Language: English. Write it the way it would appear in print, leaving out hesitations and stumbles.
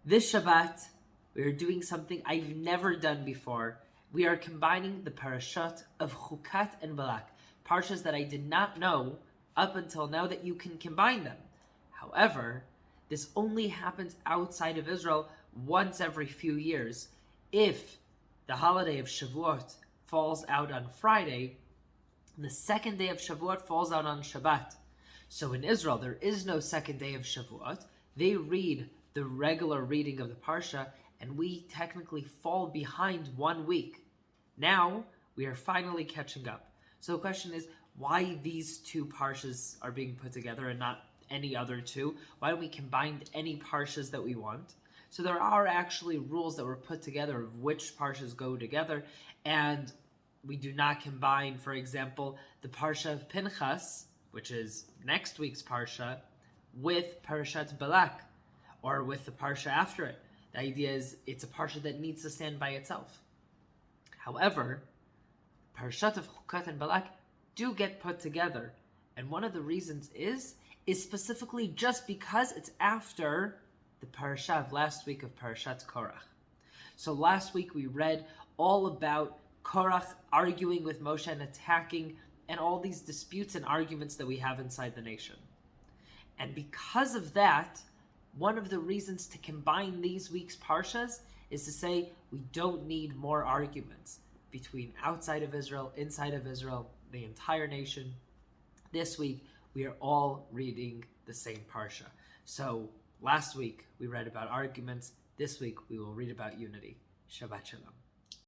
This Shabbat, we are doing something I've never done before. We are combining the parashat of Chukat and Balak, parshas that I did not know up until now that you can combine them. However, this only happens outside of Israel once every few years. If the holiday of Shavuot falls out on Friday, the second day of Shavuot falls out on Shabbat. So in Israel, there is no second day of Shavuot. They read the regular reading of the Parsha, and we technically fall behind 1 week. Now, we are finally catching up. So the question is, why these two Parshas are being put together and not any other two? Why don't we combine any Parshas that we want? So there are actually rules that were put together of which Parshas go together, and we do not combine, for example, the Parsha of Pinchas, which is next week's Parsha, with Parashat Balak, or with the Parsha after it. The idea is it's a Parsha that needs to stand by itself. However, Parashat of Chukat and Balak do get put together, and one of the reasons is specifically just because it's after the Parasha of last week of Parashat Korach. So last week we read all about Korach arguing with Moshe and attacking, and all these disputes and arguments that we have inside the nation. And because of that, one of the reasons to combine these week's Parshas is to say we don't need more arguments between outside of Israel, inside of Israel, the entire nation. This week, we are all reading the same Parsha. So last week, we read about arguments. This week, we will read about unity. Shabbat Shalom.